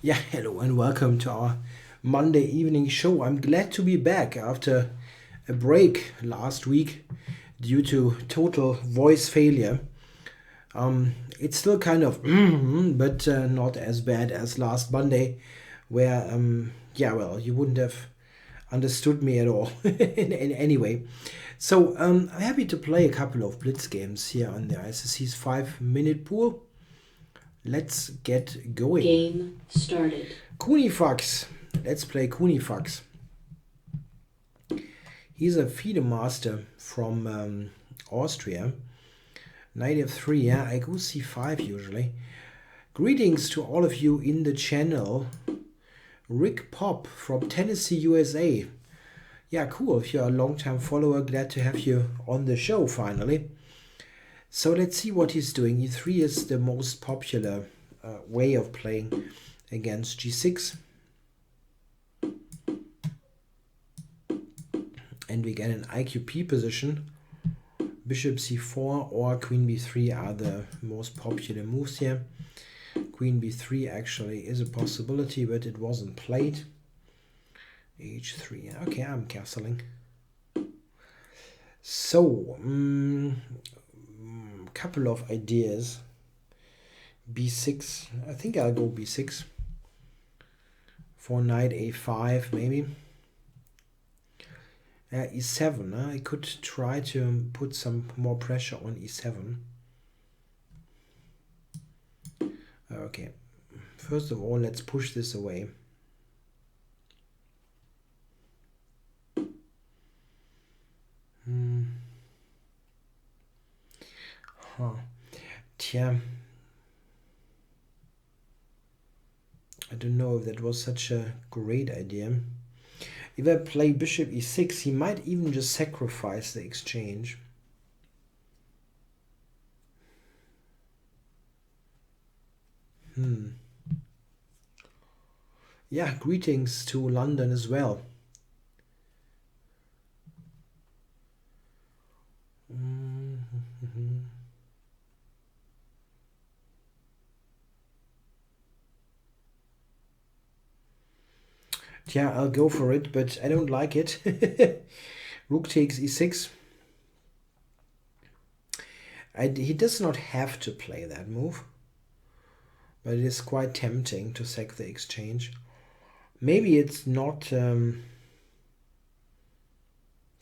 Yeah, hello and welcome to our Monday evening show. I'm glad to be back after a break last week due to total voice failure. It's still kind of, but not as bad as last Monday, where, you wouldn't have understood me at all in any way. So I'm happy to play a couple of Blitz games here on the ICC's 5-minute pool. Let's get going. Game started. Kunifax. Let's play Kunifax. He's a FIDE master from Austria. Knight f3, yeah, I go c5 usually. Greetings to all of you in the channel. Rick Pop from Tennessee, USA. Yeah, cool. If you're a long-time follower, glad to have you on the show finally. So let's see what he's doing. e3 is the most popular way of playing against g6. And we get an IQP position. Bishop c4 or queen b3 are the most popular moves here. Queen b3 actually is a possibility, but it wasn't played. h3. Okay, I'm castling. So, couple of ideas. b6. I think I'll go b6. For knight a5 maybe. e7. I could try to put some more pressure on e7. Okay. First of all, let's push this away. Tja. I don't know if that was such a great idea. If I play bishop e6, he might even just sacrifice the exchange. Yeah, greetings to London as well. Yeah, I'll go for it, but I don't like it. Rook takes e6. He does not have to play that move, but it is quite tempting to sack the exchange. Maybe it's not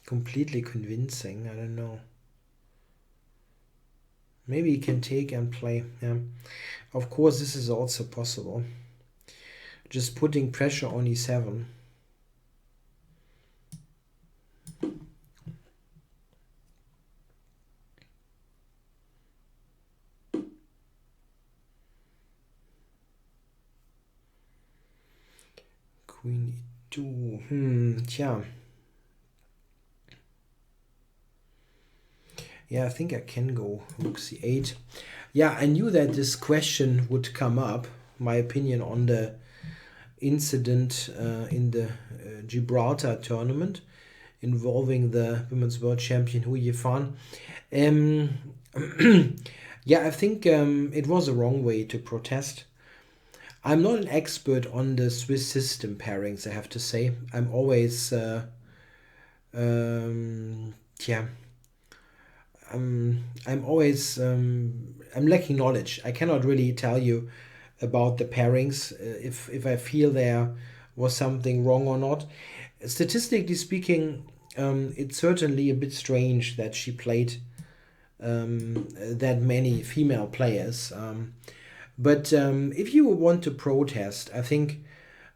completely convincing. I don't know. Maybe he can take and play. Yeah. Of course, this is also possible. Just putting pressure on e7. Queen e2. Tja. Yeah, I think I can go rook c8. Yeah, I knew that this question would come up. My opinion on the incident in the Gibraltar tournament involving the Women's World Champion Hu Yifan. Yeah, I think it was a wrong way to protest. I'm not an expert on the Swiss system pairings, I have to say. I'm always I'm always I'm lacking knowledge. I cannot really tell you about the pairings if I feel there was something wrong or not. Statistically speaking, it's certainly a bit strange that she played that many female players. But if you want to protest, I think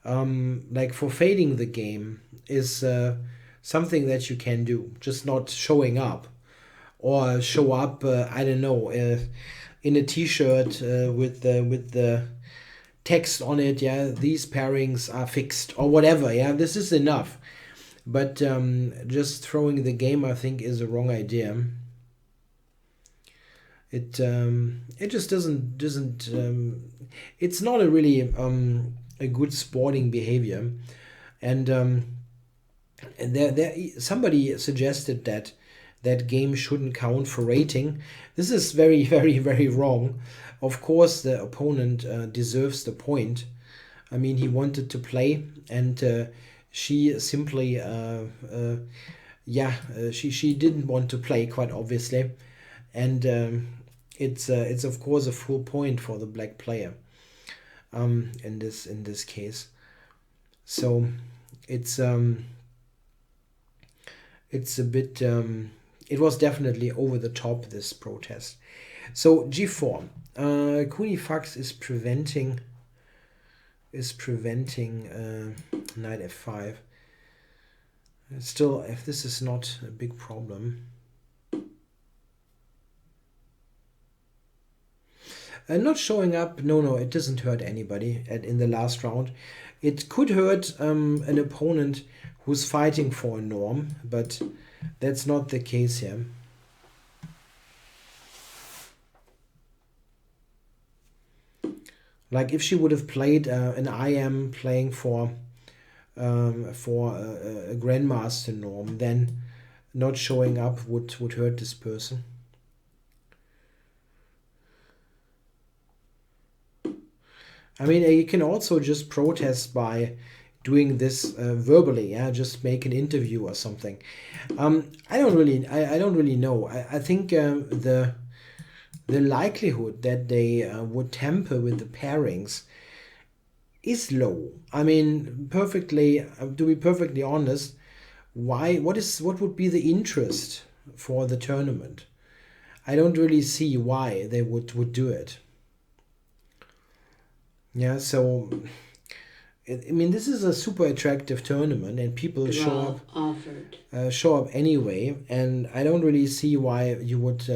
like forfeiting the game is something that you can do, just not showing up. Or show up, I don't know, in a t-shirt with the text on it, yeah, these pairings are fixed, or whatever, yeah, this is enough. But just throwing the game, I think, is a wrong idea. It just doesn't it's not a really a good sporting behavior. And there somebody suggested that game shouldn't count for rating. This is very, very, very wrong. Of course, the opponent deserves the point. I mean, he wanted to play, and she simply, she didn't want to play, quite obviously, and it's of course a full point for the black player in this case. So it's a bit. It was definitely over the top, this protest. So g4, Queen e4 is preventing knight f5. Still, if this is not a big problem. Not showing up, no, it doesn't hurt anybody in the last round. It could hurt an opponent who's fighting for a norm, but that's not the case here. Like if she would have played an IM playing for a grandmaster norm, then not showing up would hurt this person. I mean, you can also just protest by doing this verbally, yeah, just make an interview or something. I don't really know. I think the likelihood that they would tamper with the pairings is low. I mean, to be perfectly honest, what would be the interest for the tournament? I don't really see why they would do it. Yeah, so I mean, this is a super attractive tournament, and people show up anyway, and I don't really see why you would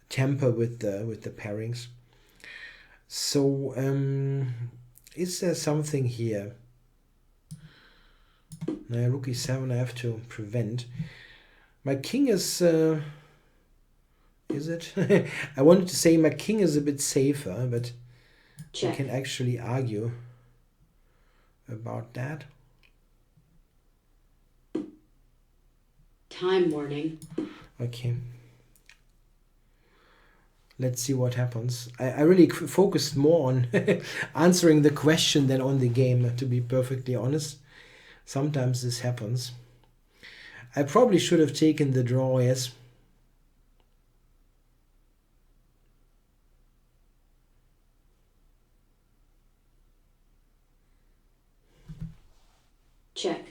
tamper with the pairings. So is there something here? Rook e7 I have to prevent. My king is it? I wanted to say my king is a bit safer, but you can actually argue about that. Time warning. Okay. Let's see what happens. I really focused more on answering the question than on the game, to be perfectly honest. Sometimes this happens. I probably should have taken the draw, yes. Check.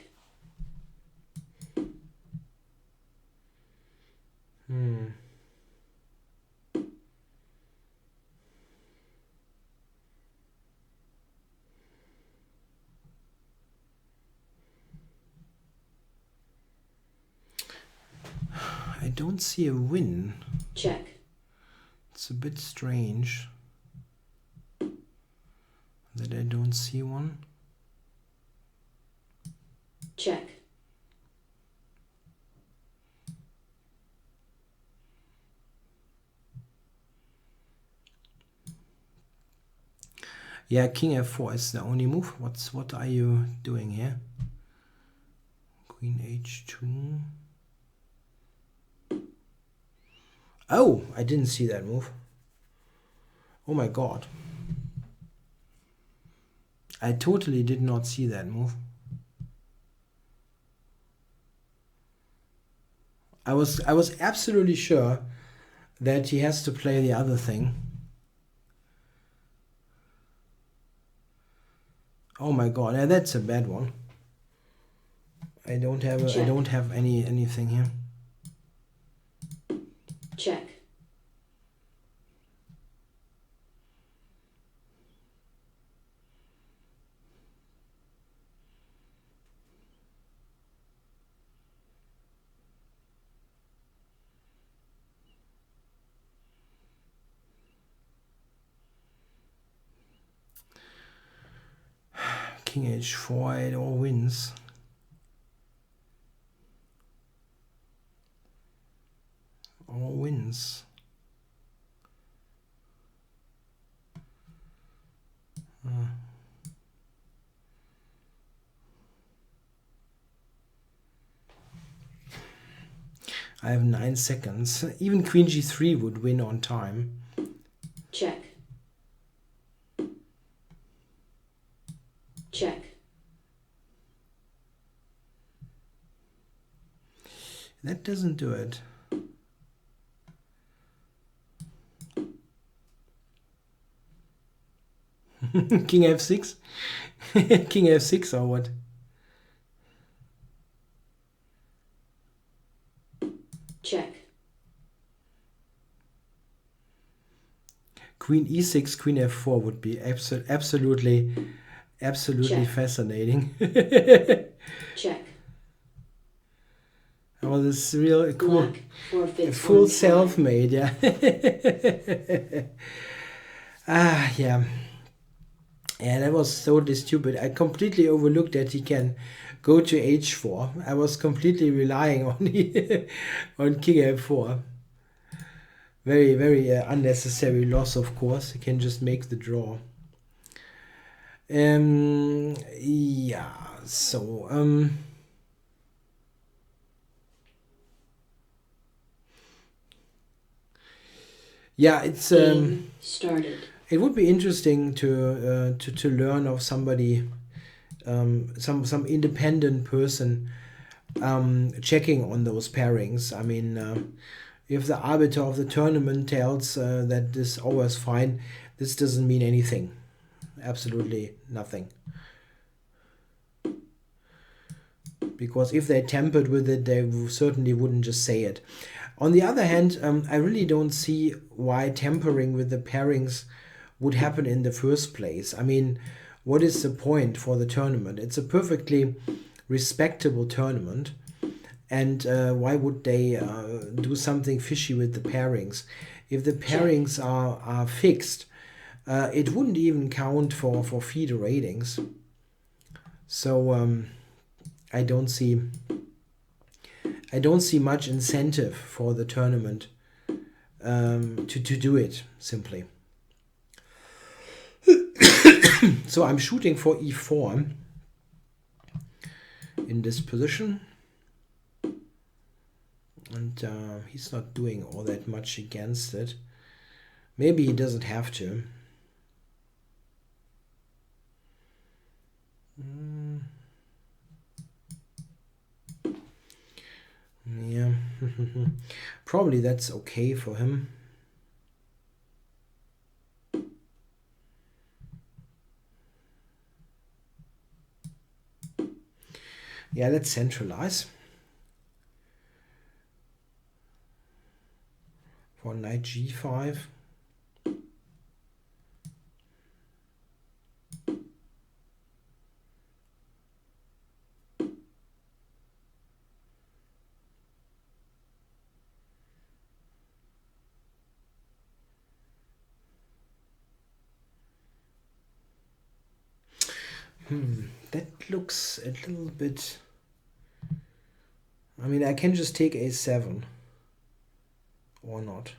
I don't see a win. Check. It's a bit strange that I don't see one. Check. Yeah, king f4 is the only move. What are you doing here? Queen h2. Oh, I didn't see that move. Oh my god. I totally did not see that move. I was absolutely sure that he has to play the other thing. Oh my god, yeah, that's a bad one. I don't have anything here. Check. King h4, it all wins. All wins. I have 9 seconds. Even queen g3 would win on time. Check. Check. That doesn't do it. King f6? King f6 or what? Check. Queen e6, queen f4 would be absolutely Check. fascinating. Check. Oh, this is real cool. Black forfeits Full one time. self-made, yeah. Ah, yeah. Yeah, that was totally stupid. I completely overlooked that he can go to h4. I was completely relying on on king f4. Very, very unnecessary loss, of course. He can just make the draw. Yeah, so yeah, it's Game started. it would be interesting to learn of somebody, some independent person checking on those pairings. I mean, if the arbiter of the tournament tells that this is always fine, this doesn't mean anything. Absolutely nothing. Because if they tampered with it, they certainly wouldn't just say it. On the other hand, I really don't see why tampering with the pairings would happen in the first place. I mean, what is the point for the tournament? It's a perfectly respectable tournament. And why would they do something fishy with the pairings? If the pairings are fixed, it wouldn't even count for feeder ratings. So I don't see much incentive for the tournament to do it, simply. So I'm shooting for e4 in this position. And he's not doing all that much against it. Maybe he doesn't have to. Yeah, probably that's okay for him. Yeah, let's centralize. For knight g5. That looks a little bit... I mean, I can just take a7. Or not.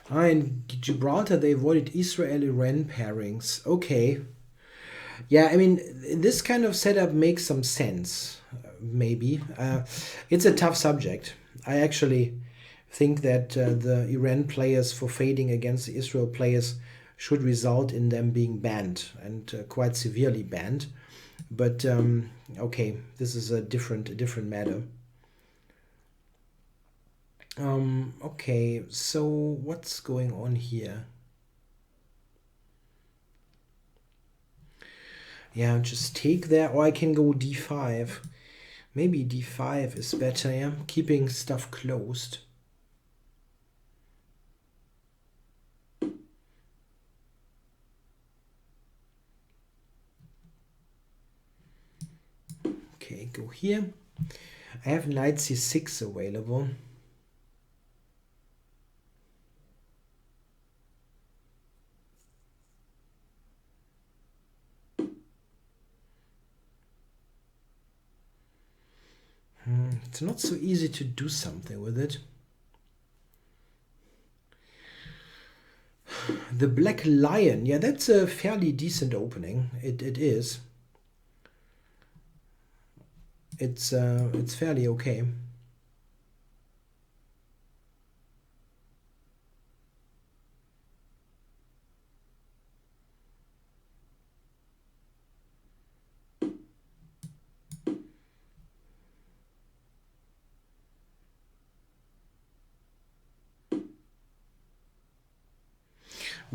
In Gibraltar, they avoided Israel-Iran pairings. Okay. Yeah, I mean, this kind of setup makes some sense, maybe. It's a tough subject. I actually think that the Iran players for fading against the Israel players should result in them being banned, and quite severely banned. But okay, this is a different matter. Okay, so what's going on here? Yeah, just take there, or I can go d5. Maybe d5 is better, yeah? Keeping stuff closed. Okay, go here. I have knight c6 available. It's not so easy to do something with it. The Black Lion. Yeah, that's a fairly decent opening. It is. It's fairly okay.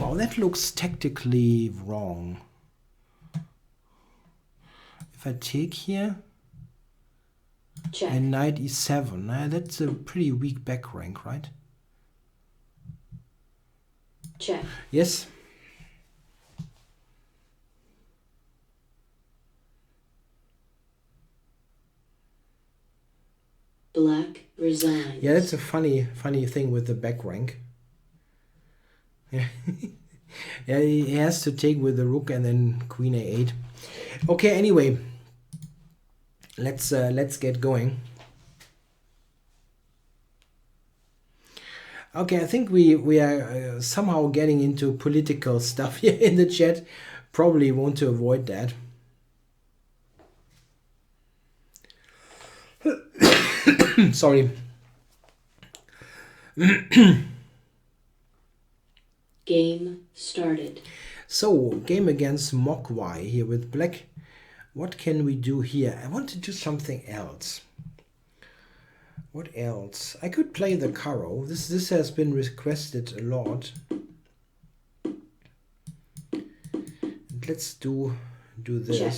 Wow, that looks tactically wrong. If I take here Check. and knight e7, that's a pretty weak back rank, right? Check. Yes. Black resigns. Yeah, that's a funny thing with the back rank. Yeah. Yeah, he has to take with the rook and then queen a8. Okay, anyway, let's get going. Okay, I think we are somehow getting into political stuff here in the chat. Probably want to avoid that. Sorry. Game started. So, game against Mogwai here with black. What can we do here? I want to do something else. What else? I could play the Caro. This has been requested a lot. Let's do this. Check.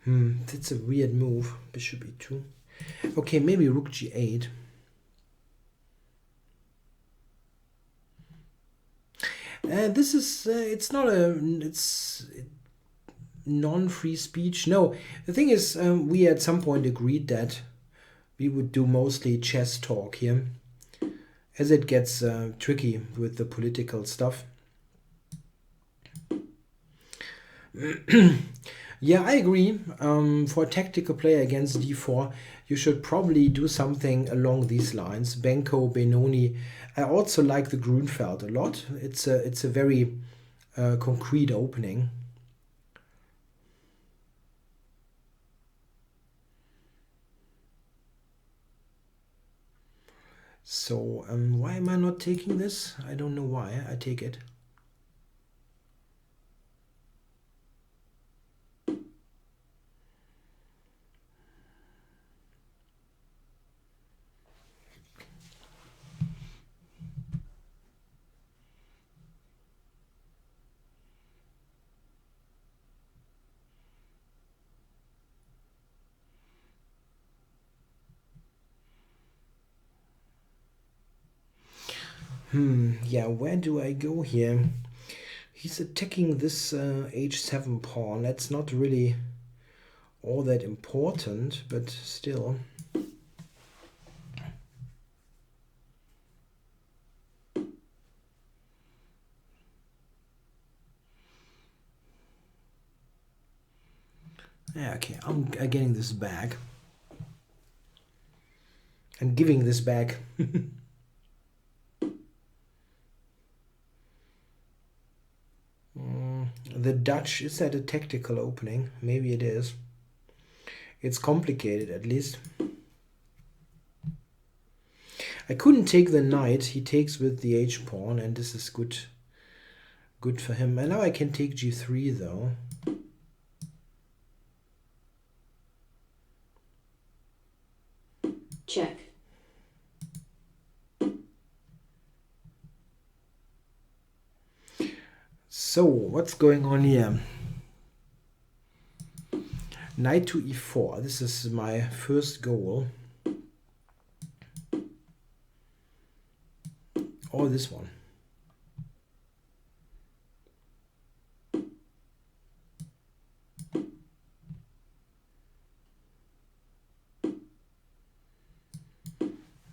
That's a weird move. Bishop e2. Okay, maybe rook g8. This is it's non-free speech. No, the thing is, we at some point agreed that we would do mostly chess talk here, as it gets tricky with the political stuff. Yeah, I agree. For a tactical player against d4, you should probably do something along these lines. Benko, Benoni. I also like the Grunfeld a lot. It's a very concrete opening. So why am I not taking this? I don't know why I take it. Yeah, where do I go here? He's attacking this h7 pawn. That's not really all that important, but still. Yeah, okay, I'm getting this back. And giving this back. The Dutch, is that a tactical opening? Maybe it is. It's complicated, at least. I couldn't take the knight. He takes with the h-pawn, and this is good for him. And now I can take g3, though. Check. So, what's going on here? Knight to e4. This is my first goal. Or this one.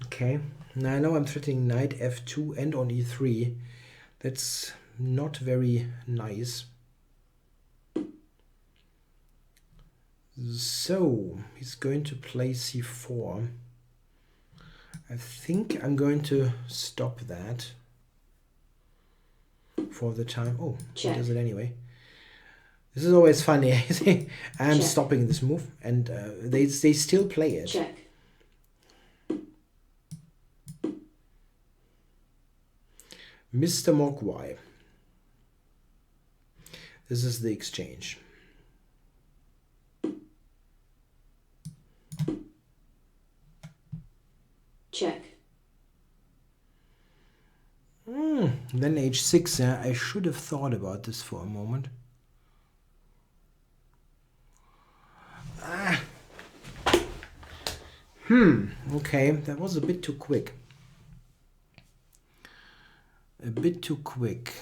Okay, now I know I'm threatening knight f2 and on e3. That's not very nice. So he's going to play c4. I think I'm going to stop that for the time. Oh, he does it anyway. This is always funny. I'm stopping this move, and they still play it. Check. Mr. Mogwai. This is the exchange. Check. Then h6. Yeah, I should have thought about this for a moment. Okay, that was a bit too quick. A bit too quick.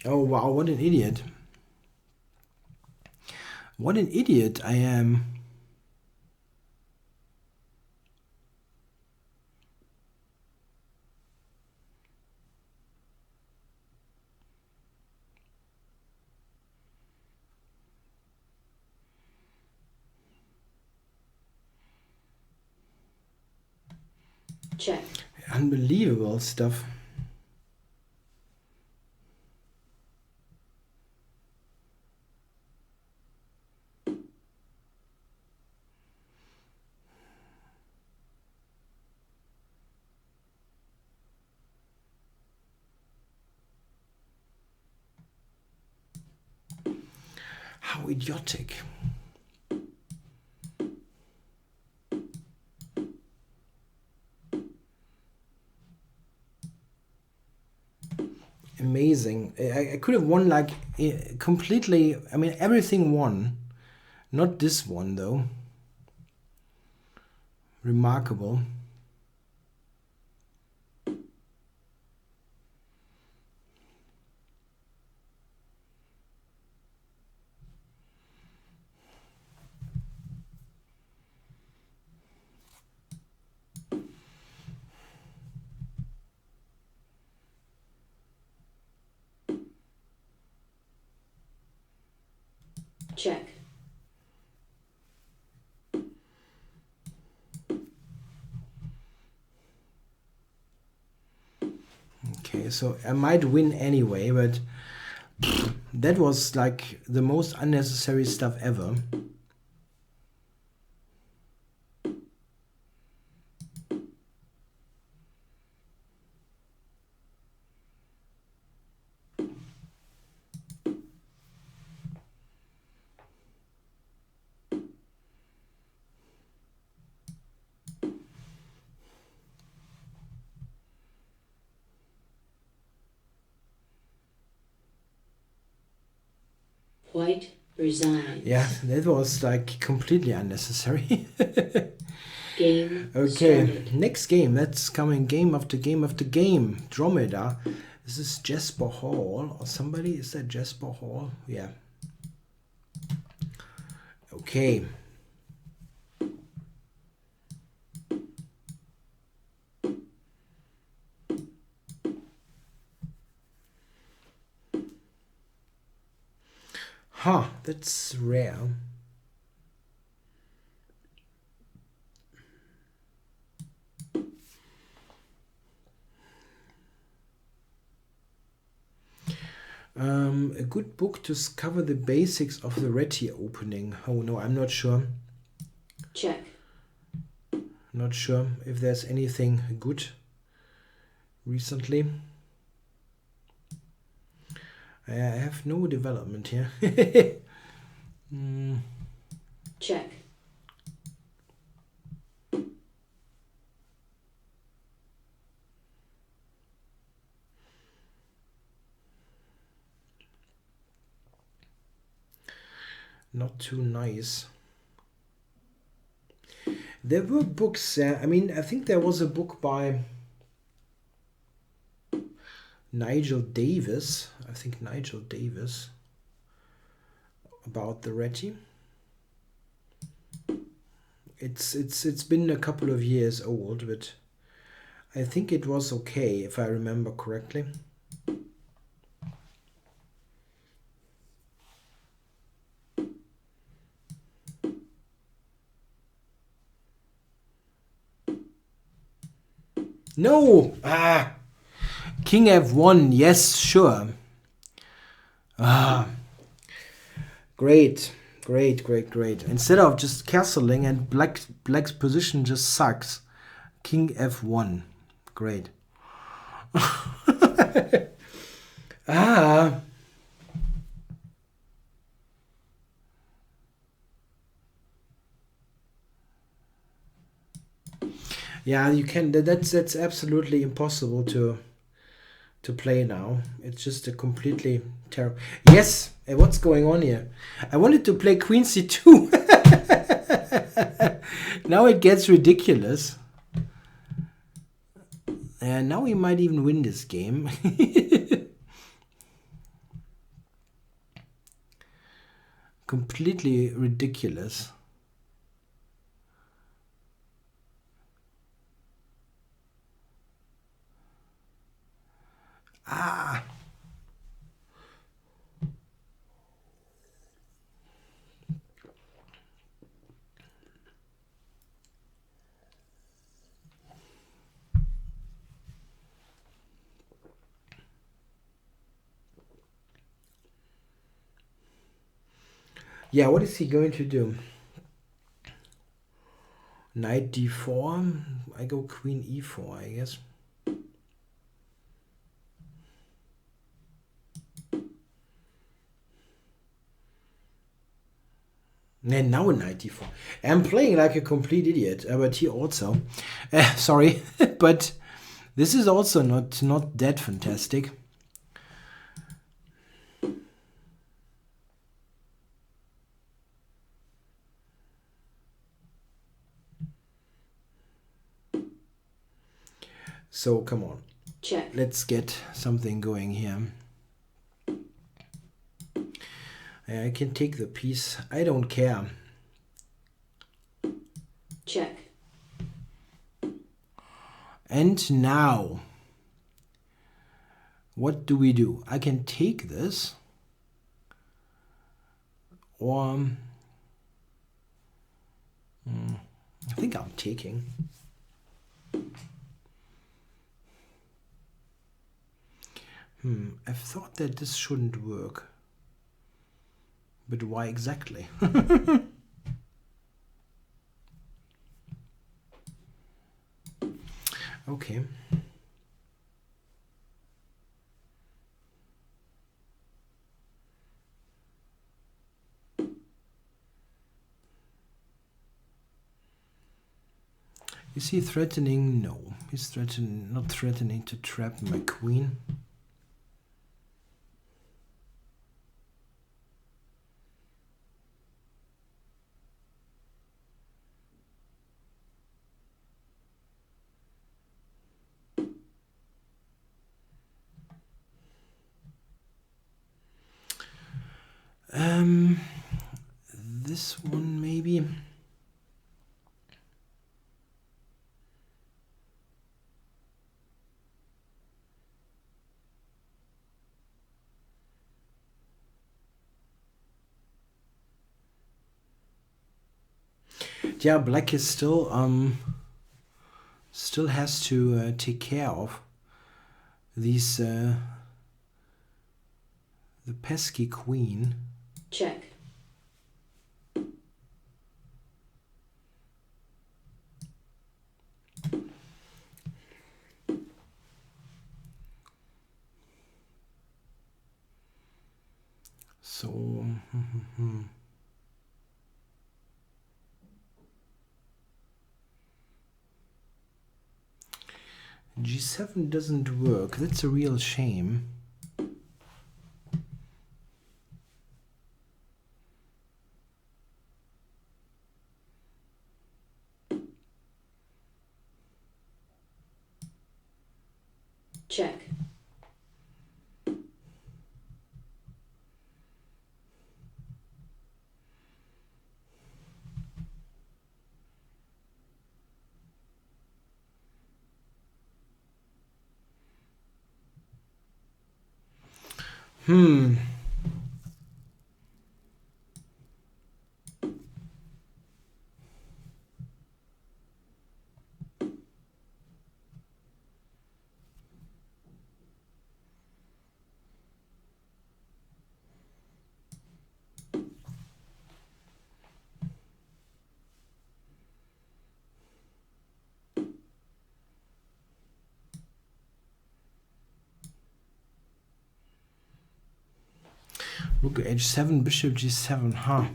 Oh wow, what an idiot. What an idiot I am. Check. Unbelievable stuff. How idiotic. Amazing. I could have won like completely. I mean, everything won. Not this one though. Remarkable. Check. Okay, so I might win anyway, but that was like the most unnecessary stuff ever. White resigns. Yeah, that was like completely unnecessary. Game Okay, started. next game. That's coming game after game after game. Dromeda. This is Jesper Hall or somebody. Is that Jesper Hall? Yeah. Okay. Huh, that's rare. A good book to cover the basics of the Reti opening. Oh no, I'm not sure. Check. Not sure if there's anything good recently. I have no development here. Check. Not too nice. There were books. I mean, I think there was a book by Nigel Davis. I think Nigel Davis about the Reti. It's been a couple of years old, but I think it was okay if I remember correctly. No! Ah! King F1, yes, sure. Ah. Great. Great, great, great. Instead of just castling and black's position just sucks. King F1. Great. Ah. Yeah, you can. That's absolutely impossible to play now. It's just a completely terrible. Yes, what's going on here? I wanted to play Queen C2. Now it gets ridiculous. And now we might even win this game. Completely ridiculous. Ah. Yeah, what is he going to do? Knight d4. I go queen e4, I guess. And now a knight d4. I'm playing like a complete idiot, but he also. Sorry, but this is also not that fantastic. So come on. Check. Let's get something going here. I can take the piece. I don't care. Check. And now, what do we do? I can take this, or I think I'm taking. I thought that this shouldn't work. But why exactly? Okay. Is he threatening? No. He's not threatening to trap my queen. This one maybe. Yeah, black is still has to take care of these the pesky queen. Check. So G7 doesn't work. That's a real shame. Check. Rook h7, bishop g7, huh?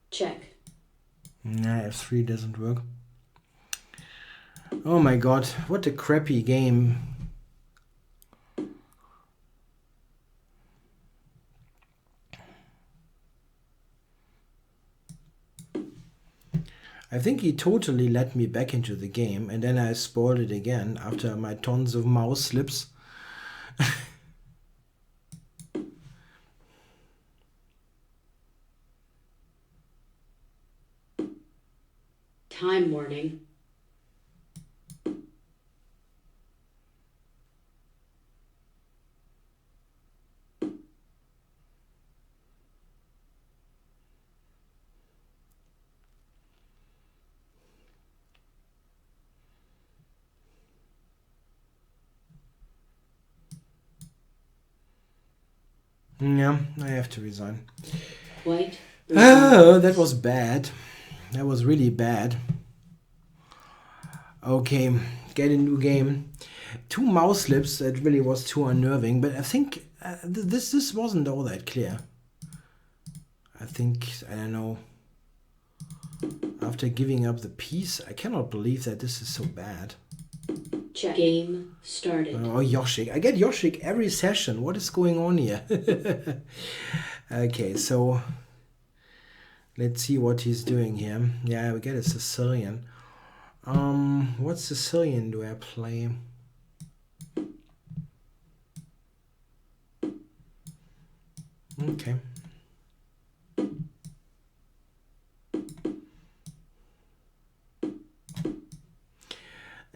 Check. Nah, f3 doesn't work. Oh my god, what a crappy game. I think he totally let me back into the game, and then I spoiled it again after my tons of mouse slips. Time warning. Yeah, I have to resign. White. Oh, that was bad. That was really bad. Okay, get a new game. 2 mouse slips, that really was too unnerving, but I think this wasn't all that clear. I think, I don't know, after giving up the piece, I cannot believe that this is so bad. Check. Game started. Oh, Yoshik. I get Yoshik every session. What is going on here? Okay, so let's see what he's doing here. Yeah, we get a Sicilian. What Sicilian do I play? Okay.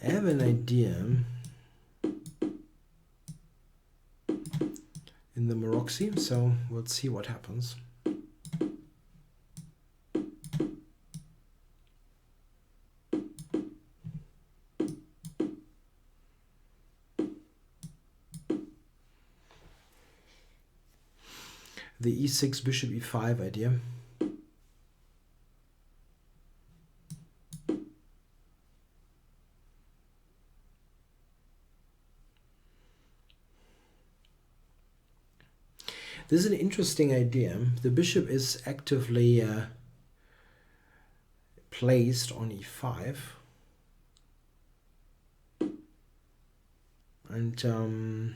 I have an idea in the Maroxy, so we'll see what happens. The e6 bishop e5 idea. This is an interesting idea. The bishop is actively placed on e5. And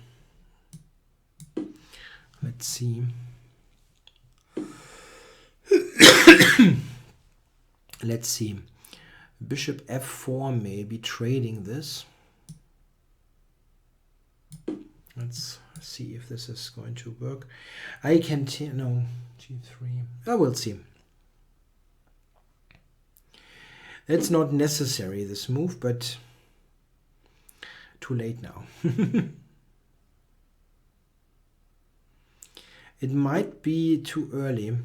let's see. Let's see. Bishop f4 may be trading this. Let's see if this is going to work. I can no, g3. Oh, we'll see. It's not necessary, this move, but too late now. It might be too early.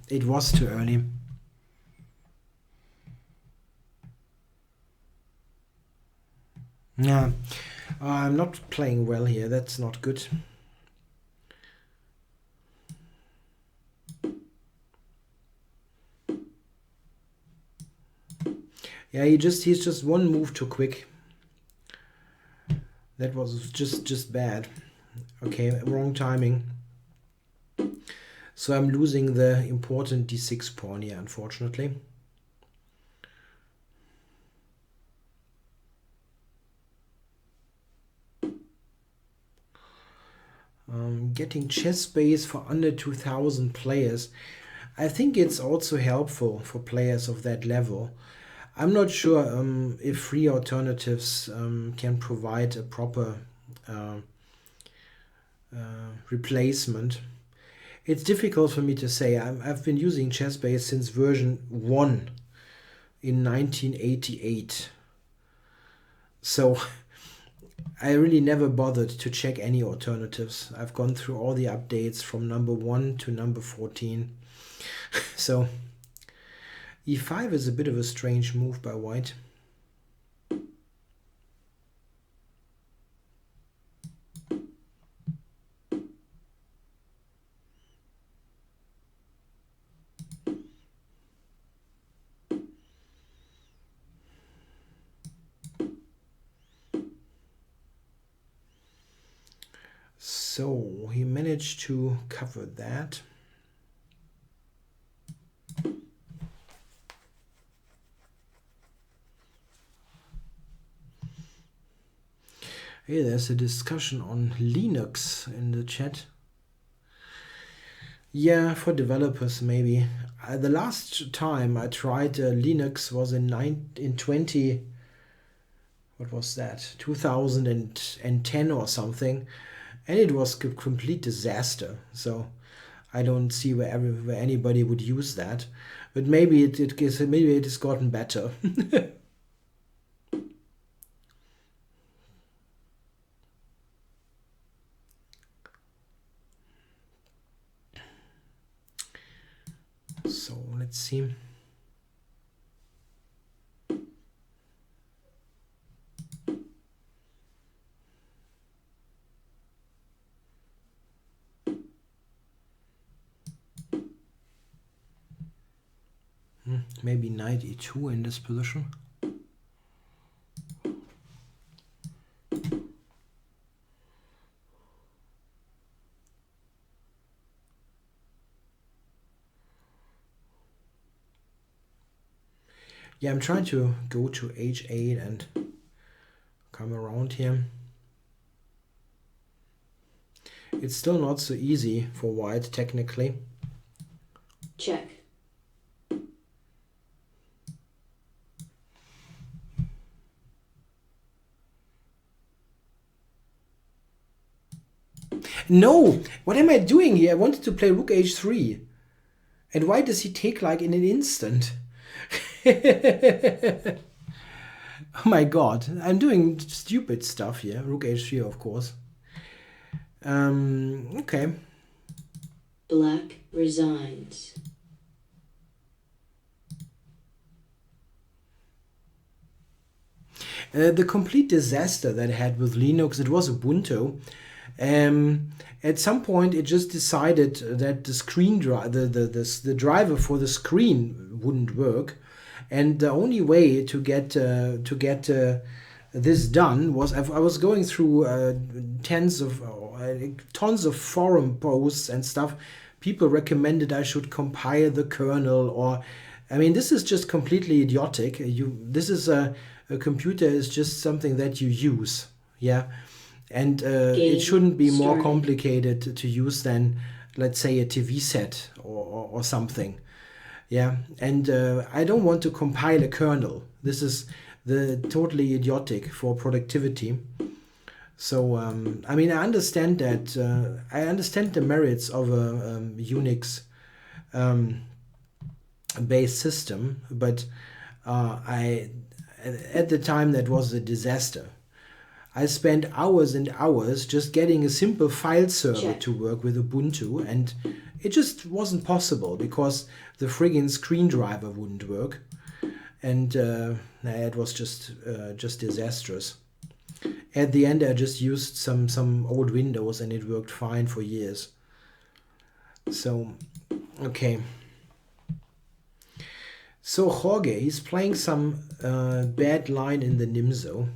It was too early. Yeah, I'm not playing well here. That's not good. Yeah, he's just one move too quick. That was just bad. Okay, wrong timing. So I'm losing the important d6 pawn here, unfortunately. Getting chess space for under 2,000 players. I think it's also helpful for players of that level. I'm not sure if free alternatives can provide a proper replacement. It's difficult for me to say. I've been using ChessBase since version 1 in 1988. So I really never bothered to check any alternatives. I've gone through all the updates from number 1 to number 14. So e5 is a bit of a strange move by white. So he managed to cover that. Hey, there's a discussion on Linux in the chat. Yeah, for developers maybe. The last time I tried Linux was in 20, what was that? 2010 or something, and it was a complete disaster. So I don't see where anybody would use that, but maybe maybe it has gotten better. So let's see. Maybe knight e2 in this position. Yeah, I'm trying to go to h8 and come around here. It's still not so easy for white technically. Check. No! What am I doing here? I wanted to play rook h3. And why does he take like in an instant? Oh my god. I'm doing stupid stuff here. Rook h3, of course. Okay. Black resigns. The complete disaster that I had with Linux, it was Ubuntu. At some point, it just decided that the screen the driver for the screen wouldn't work, and the only way to get this done was I was going through tons of forum posts and stuff. People recommended I should compile the kernel, or I mean, this is just completely idiotic. This is a computer is just something that you use, yeah, and it shouldn't be more complicated to use than, let's say, a TV set or something, yeah. And I don't want to compile a kernel. This is the totally idiotic for productivity. So I mean, I understand that. I understand the merits of a Unix based system, but at the time that was a disaster. I spent hours and hours just getting a simple file server to work with Ubuntu, and it just wasn't possible because the friggin' screen driver wouldn't work, and it was just disastrous. At the end, I just used some old Windows, and it worked fine for years. So, okay. So Jorge, he's playing some bad line in the Nimzo.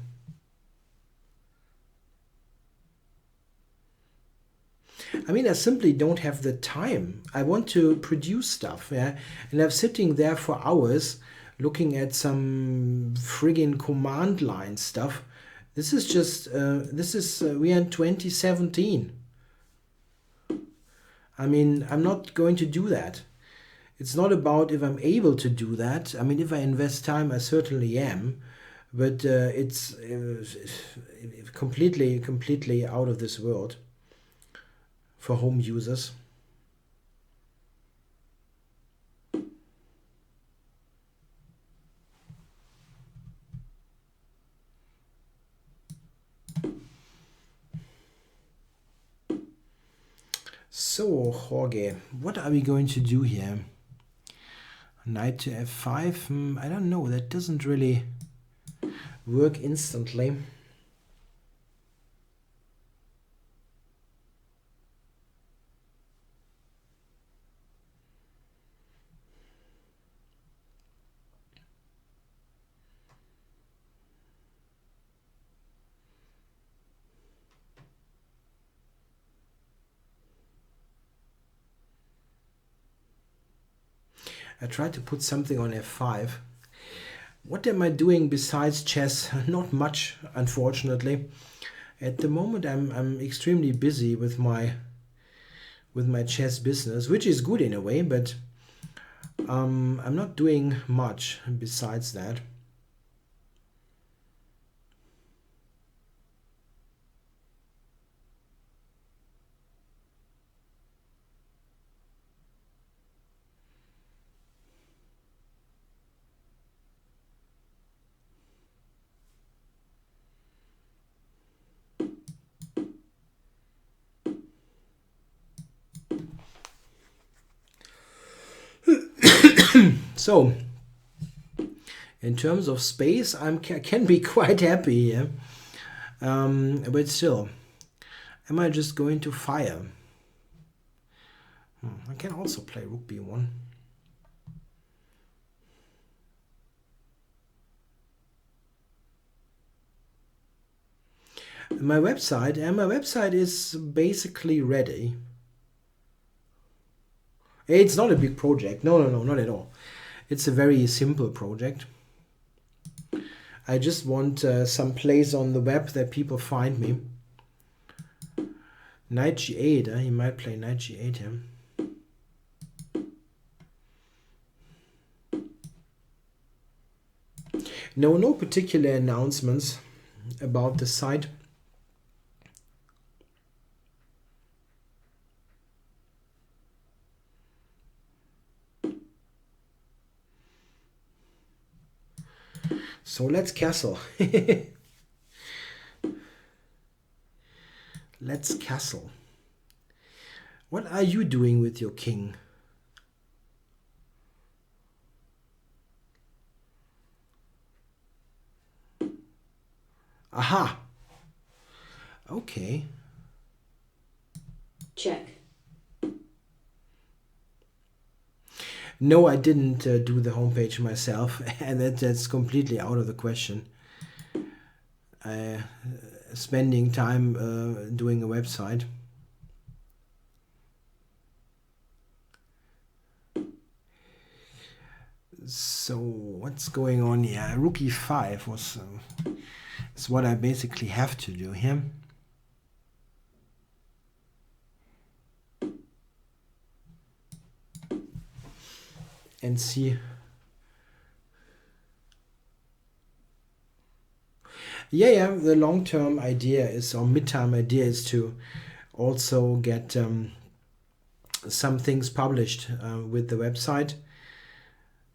I mean, I simply don't have the time. I want to produce stuff, yeah, and I'm sitting there for hours looking at some friggin' command line stuff. This is just we are in 2017. I mean, I'm not going to do that. It's not about if I'm able to do that. I mean, if I invest time, I certainly am, but it's completely out of this world for home users. So, Jorge, what are we going to do here? Knight to f5? I don't know. That doesn't really work instantly. I tried to put something on f5. What am I doing besides chess? Not much, unfortunately. At the moment, I'm extremely busy with my chess business, which is good in a way, but I'm not doing much besides that. So, in terms of space, I can be quite happy here. But still, am I just going to fire? I can also play rook b1. My website is basically ready. It's not a big project. No, not at all. It's a very simple project. I just want some place on the web that people find me. Knight g8. He might play knight g8 here. No particular announcements about the site. So let's castle. Let's castle. What are you doing with your king? Aha. Okay. Check. No, I didn't do the homepage myself, and that's completely out of the question. Spending time doing a website. So what's going on here? Rook e5 was is what I basically have to do here. And see. Yeah, the long-term idea is, or mid-term idea is to also get some things published with the website.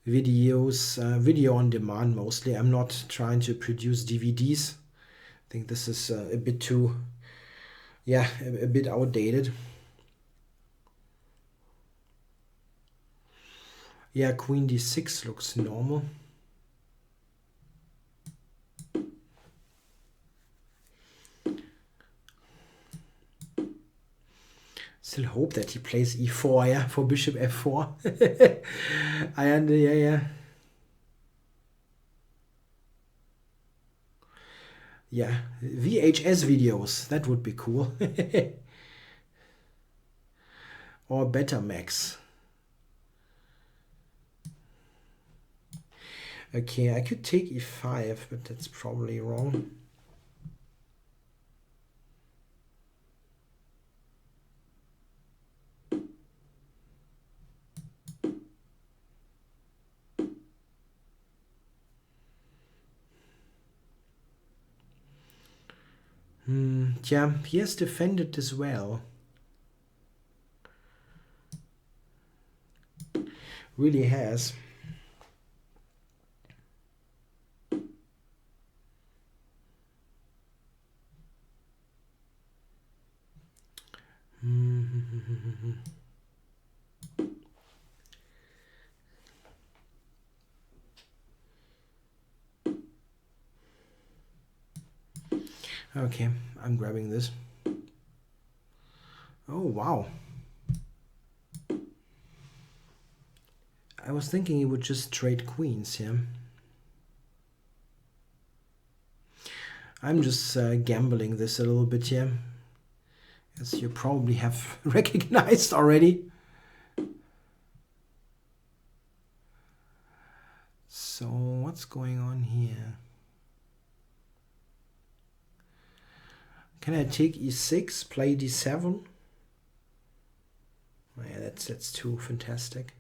Videos, video on demand mostly. I'm not trying to produce DVDs. I think this is a bit too, yeah, a bit outdated. Yeah, queen d6 looks normal. Still hope that he plays e4, yeah, for bishop f4. Yeah. Yeah, VHS videos, that would be cool. Or Betamax. Okay, I could take e5, but that's probably wrong. Yeah, he has defended as well. Really has. Okay, I'm grabbing this. Oh, wow. I was thinking he would just trade queens here. I'm just gambling this a little bit here, as you probably have recognized already. So what's going on here? Can I take e6, play d7? Oh, yeah, that's too fantastic.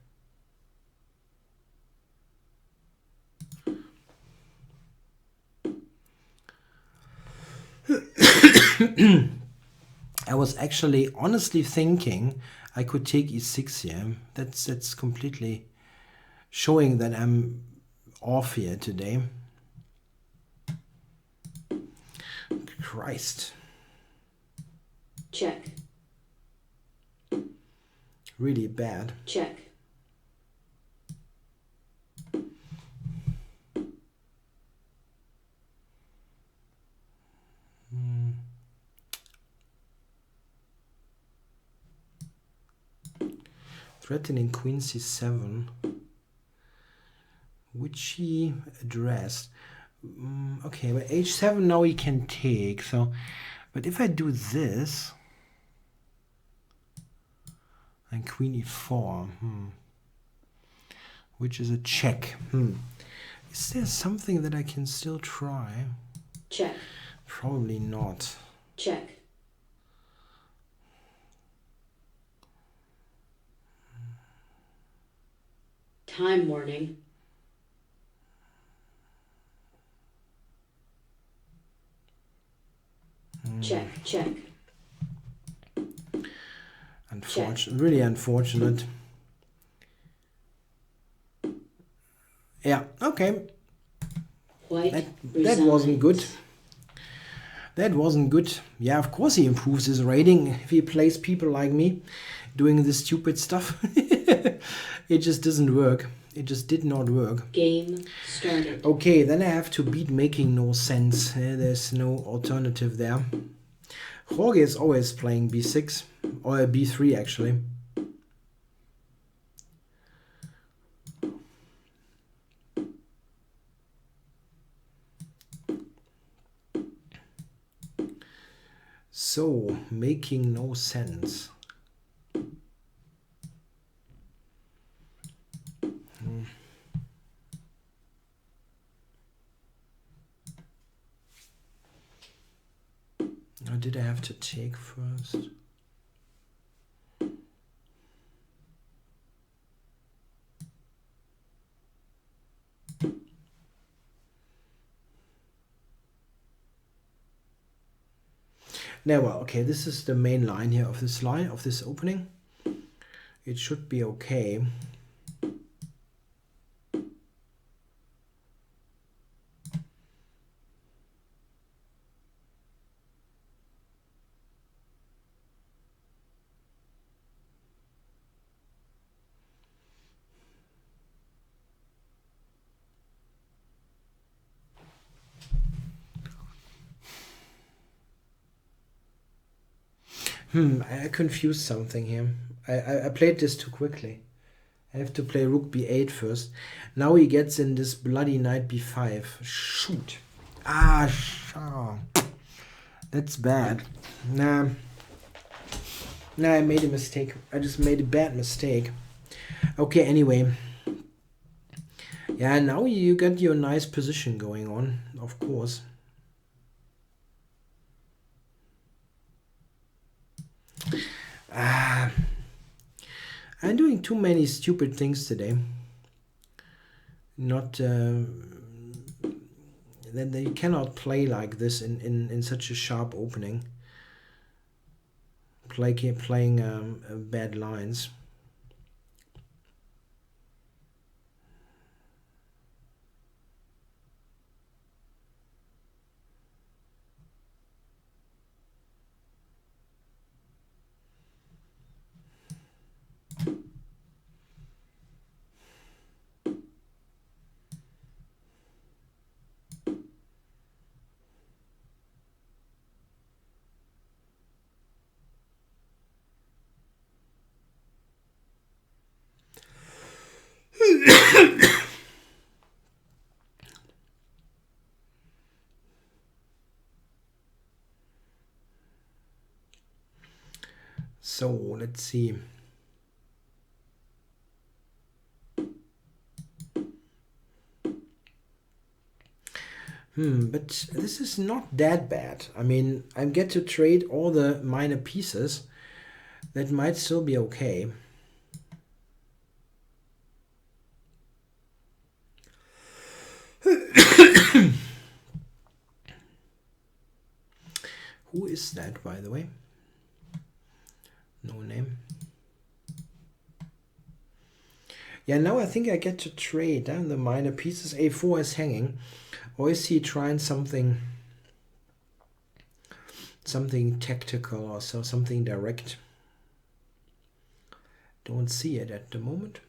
I was actually honestly thinking I could take e6 here. That's completely showing that I'm off here today. Christ. Check. Really bad. Check. Threatening queen c7, which he addressed. Okay, but h7 now he can take. So, but if I do this, and queen e4, which is a check. Is there something that I can still try? Check. Probably not. Check. Time warning. Check, check. Unfortunate, really unfortunate. Yeah, okay. White That wasn't good. resigns. That wasn't good. Yeah, of course he improves his rating if he plays people like me doing this stupid stuff. It just doesn't work. It just did not work. Game started. Okay, then I have to beat making no sense. There's no alternative there. Jorge is always playing b6 or b3 actually. So, making no sense. Or did I have to take first? Now, well, okay, this is the main line here of this line, of this opening. It should be okay. I confused something here. I played this too quickly. I have to play rook b8 first. Now he gets in this bloody knight b5. Shoot. That's bad. Nah, I made a mistake. I just made a bad mistake. Okay, anyway. Yeah, now you got your nice position going on, of course. I'm doing too many stupid things today. Not then you cannot play like this in such a sharp opening. Playing bad lines. So let's see. But this is not that bad. I mean, I get to trade all the minor pieces. That might still be okay. Who is that, by the way? No name. Yeah, now I think I get to trade the minor pieces. A4 is hanging. Or is he trying something tactical or so, something direct? Don't see it at the moment.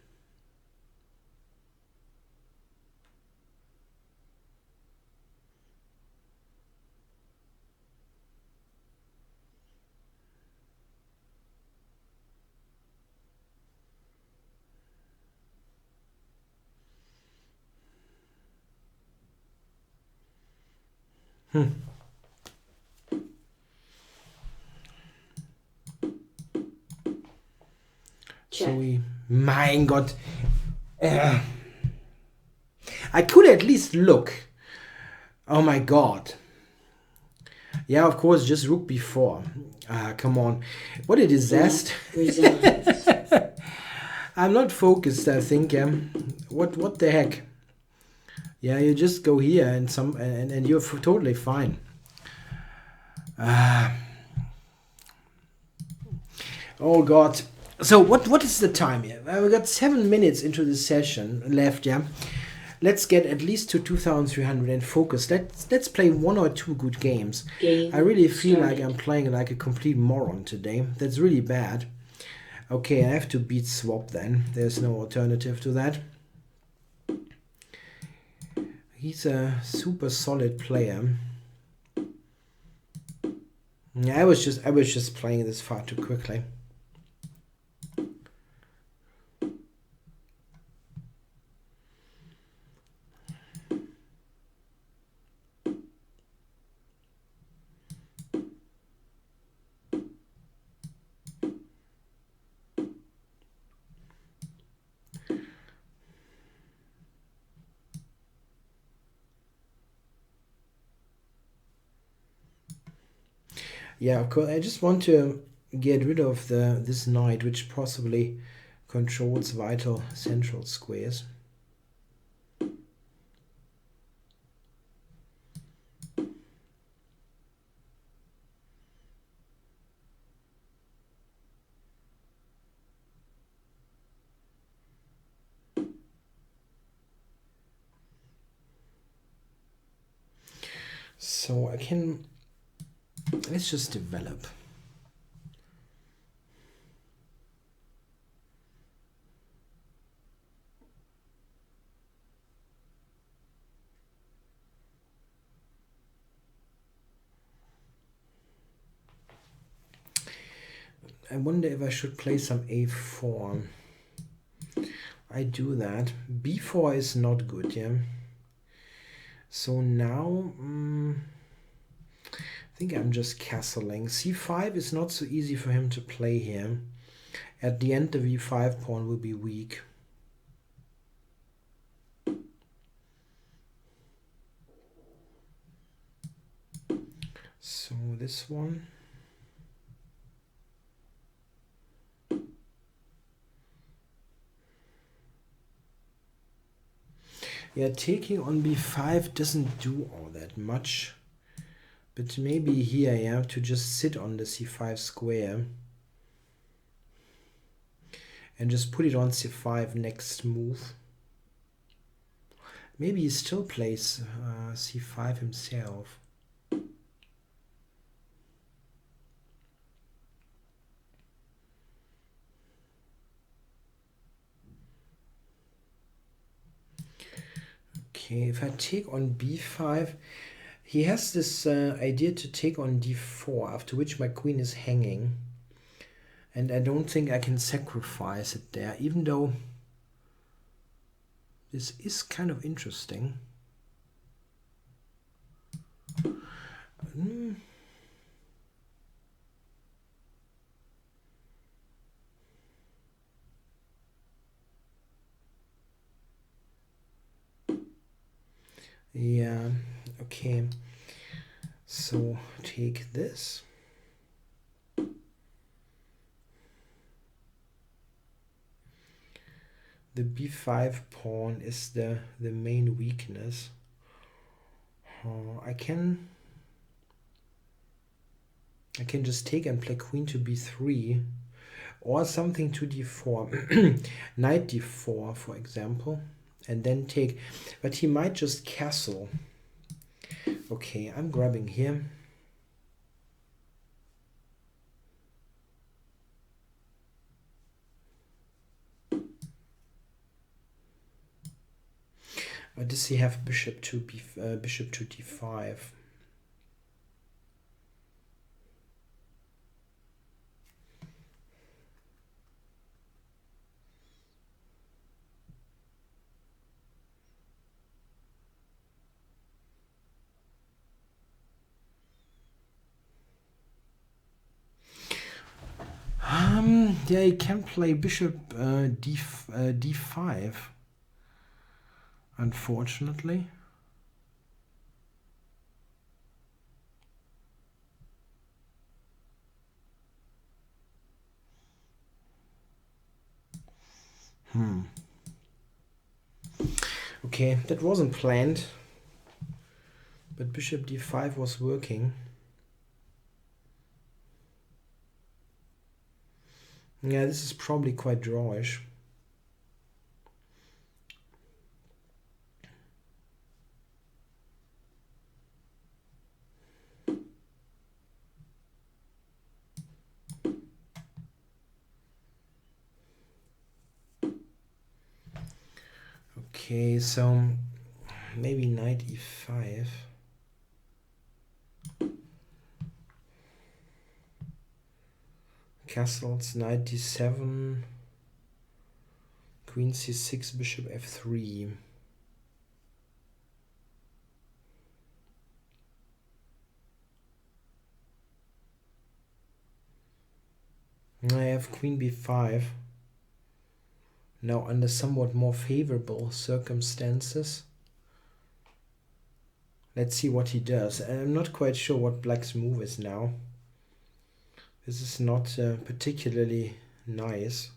So mein Gott. I could at least look. Oh my god. Yeah, of course, just rook b4. Come on. What a disaster. I'm not focused, I think. What the heck? Yeah, you just go here and you're totally fine. Oh god. So what is the time here? We got 7 minutes into the session left, yeah. Let's get at least to 2,300 and focus. Let's play 1 or 2 good games. I really feel like I'm playing like a complete moron today. That's really bad. Okay, I have to beat swap then. There's no alternative to that. He's a super solid player. Yeah, I was just playing this far too quickly. Yeah, of course. I just want to get rid of this knight, which possibly controls vital central squares. So I can... Let's just develop. I wonder if I should play some a4. I do that. b4 is not good, yeah. So now... I think I'm just castling. c5 is not so easy for him to play here. At the end, the v5 pawn will be weak. So this one. Yeah, taking on b5 doesn't do all that much. But maybe here, yeah, to just sit on the c5 square. And just put it on c5 next move. Maybe he still plays c5 himself. Okay, if I take on b5, he has this idea to take on d4, after which my queen is hanging. And I don't think I can sacrifice it there, even though this is kind of interesting. Yeah, okay. So take this. The b5 pawn is the main weakness. I can just take and play queen to b3 or something to d4. Knight d4, for example, and then take, but he might just castle. Okay, I'm grabbing here. Does he have bishop to d5? Yeah, he can play bishop d5. Unfortunately. Okay, that wasn't planned, but bishop d5 was working. Yeah, this is probably quite drawish. Okay, so maybe knight e5. Castles, knight d7, queen c6, bishop f3. I have queen b5. Now under somewhat more favorable circumstances. Let's see what he does. I'm not quite sure what black's move is now. This is not particularly nice.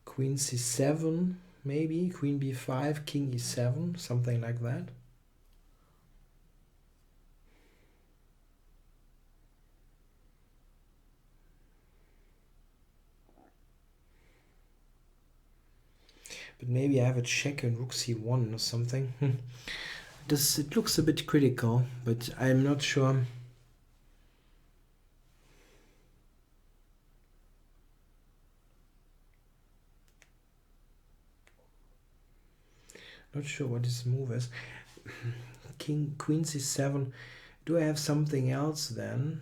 Queen c7, maybe. Queen b5, king e7, something like that. But maybe I have a check in rook c1 or something. It looks a bit critical, but I'm not sure. Not sure what his move is. Queen c7. Do I have something else then?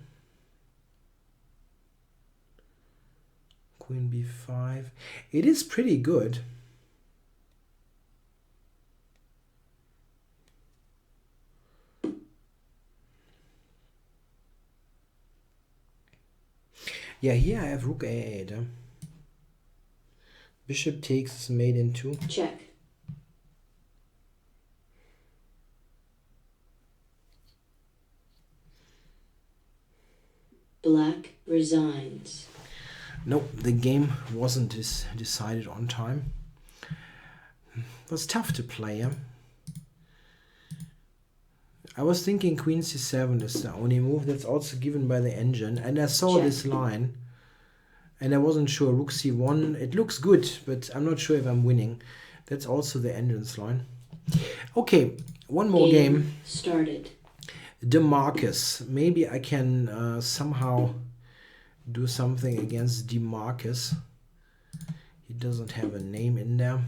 Queen b5. It is pretty good. Yeah, here I have rook a8. Bishop takes is made into. Check. Black resigns. No, the game wasn't decided on time. It was tough to play. I was thinking queen c7 is the only move that's also given by the engine, and I saw Check. this line and I wasn't sure. Rook c1, it looks good, but I'm not sure if I'm winning. That's also the engine's line. Okay, one more game started. DeMarcus. Maybe I can somehow do something against DeMarcus. He doesn't have a name in there.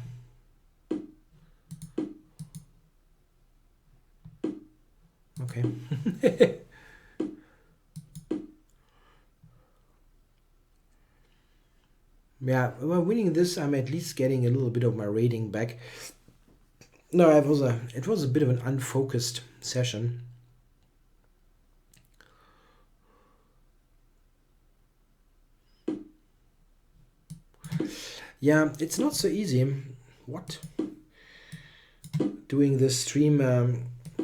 Okay. Yeah, well, winning this, I'm at least getting a little bit of my rating back. No, it was a bit of an unfocused session. Yeah, it's not so easy. What? Doing this stream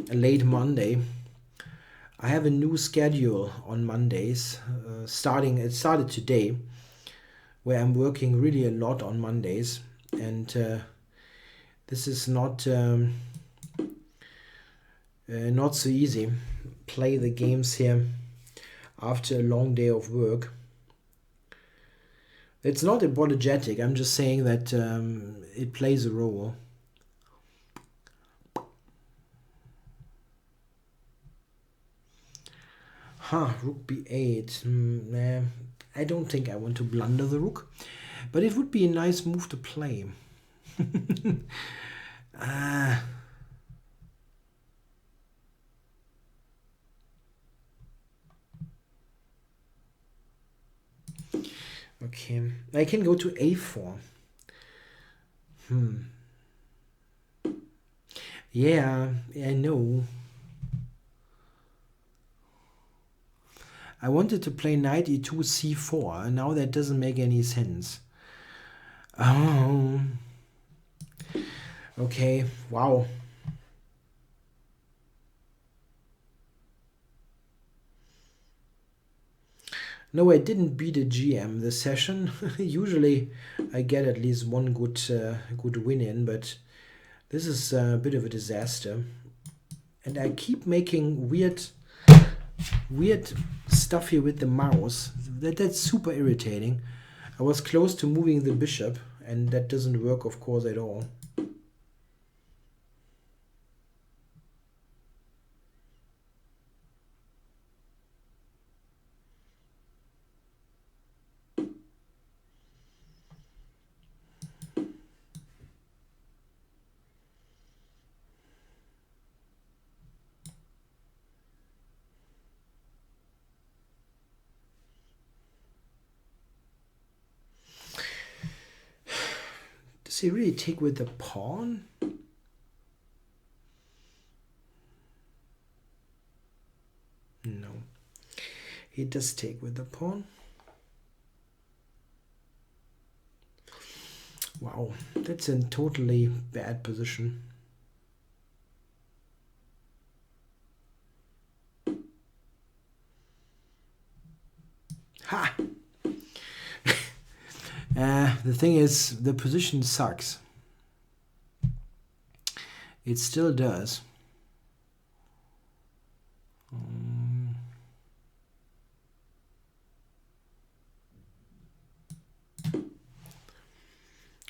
late Monday. I have a new schedule on Mondays. It started today, where I'm working really a lot on Mondays, and this is not so easy. Play the games here after a long day of work. It's not apologetic. I'm just saying that it plays a role. Rook b8. Nah, I don't think I want to blunder the rook, but it would be a nice move to play. Okay, I can go to a4. Yeah, I know. I wanted to play knight e2 c4, and now that doesn't make any sense. Oh. Okay, wow. No, I didn't beat a GM this session. Usually I get at least one good win in, but this is a bit of a disaster. And I keep making weird stuff here with the mouse. That's super irritating. I was close to moving the bishop, and that doesn't work, of course, at all. Does he really take with the pawn? No. He does take with the pawn. Wow, that's a totally bad position. Ha! The thing is, the position sucks. It still does.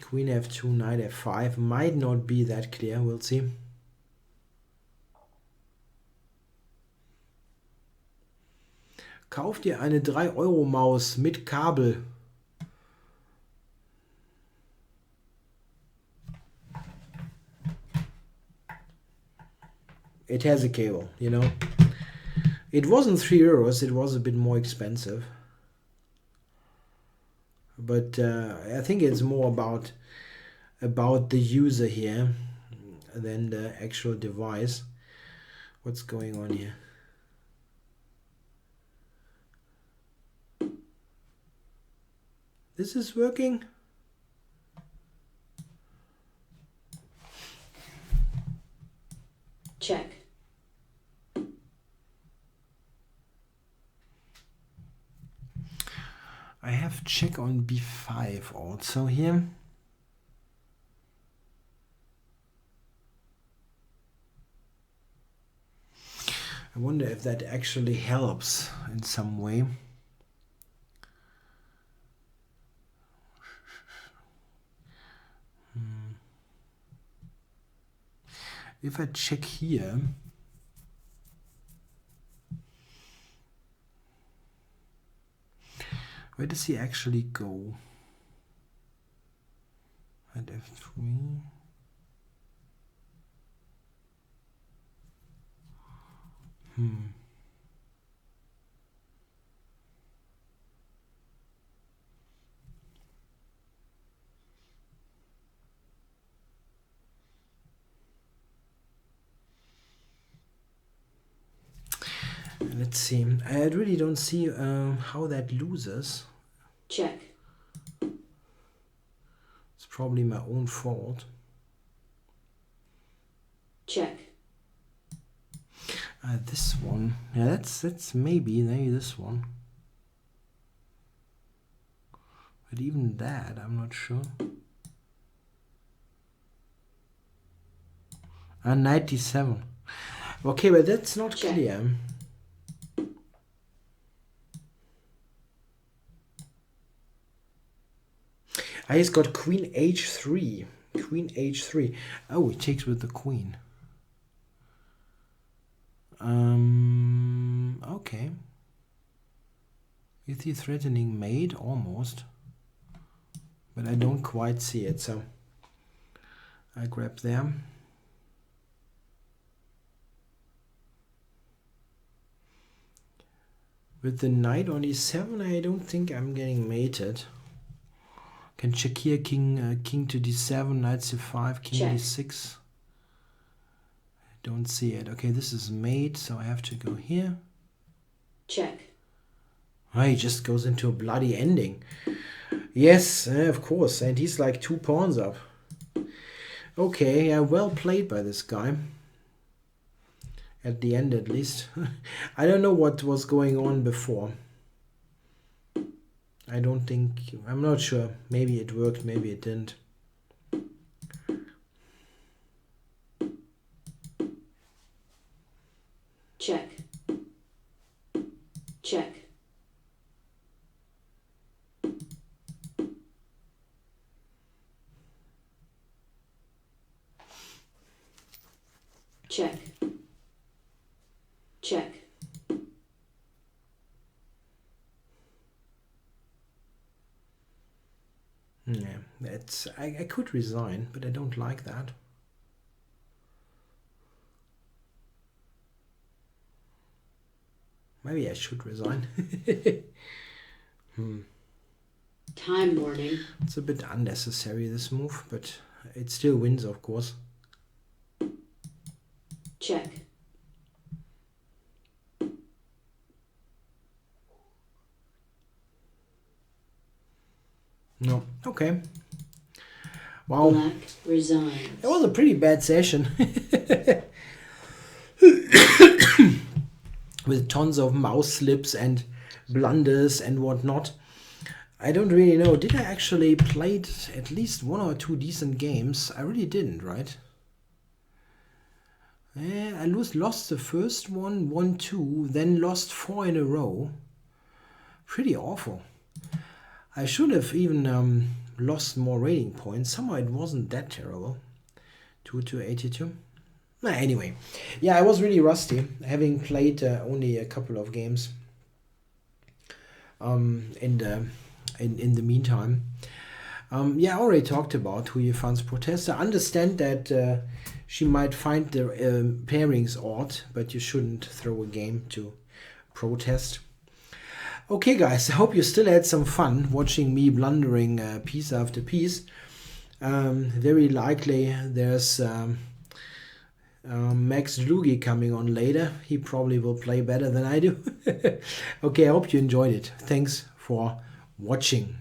Queen f2, knight f5 might not be that clear. We'll see. Kauf dir eine 3-Euro-Maus mit Kabel. It has a cable, you know. It wasn't 3 euros, it was a bit more expensive. But I think it's more about the user here than the actual device. What's going on here? This is working? Check. I have check on b5 also here. I wonder if that actually helps in some way. If I check here, where does he actually go? At f3. Let's see. I really don't see how that loses. Check. Probably my own fault. Check. This one. Yeah, that's maybe this one. But even that, I'm not sure. 97. Okay, but that's not Check. clear. He's got queen h3. Queen h3. Oh, he takes with the queen. Okay. Is he threatening mate? Almost. But I don't quite see it, so I grab there. With the knight on e7, I don't think I'm getting mated. Can check here, king to d7, knight c5, king Check. d6. I don't see it. Okay, this is mate, so I have to go here. Check. Oh, he just goes into a bloody ending. Yes, of course, and he's like 2 pawns up. Okay, yeah, well played by this guy. At the end, at least. I don't know what was going on before. I don't think... I'm not sure. Maybe it worked, maybe it didn't. Check. Check. Check. Check. Yeah, that's... I could resign, but I don't like that. Maybe I should resign. Time warning. It's a bit unnecessary, this move, but it still wins, of course. Check. No. Okay. Wow. Black resigns. It was a pretty bad session. With tons of mouse slips and blunders and whatnot. I don't really know. Did I actually play at least 1 or 2 decent games? I really didn't, right? I lost the first one, 1-2, then lost 4 in a row. Pretty awful. I should have even lost more rating points. Somehow it wasn't that terrible. 2-82. Anyway, yeah, I was really rusty, having played only a couple of games. In the meantime, yeah, I already talked about Hu Yifan's protest. I understand that she might find the pairings odd, but you shouldn't throw a game to protest. Okay, guys, I hope you still had some fun watching me blundering piece after piece. Very likely there's Max Dlugi coming on later. He probably will play better than I do. Okay, I hope you enjoyed it. Thanks for watching.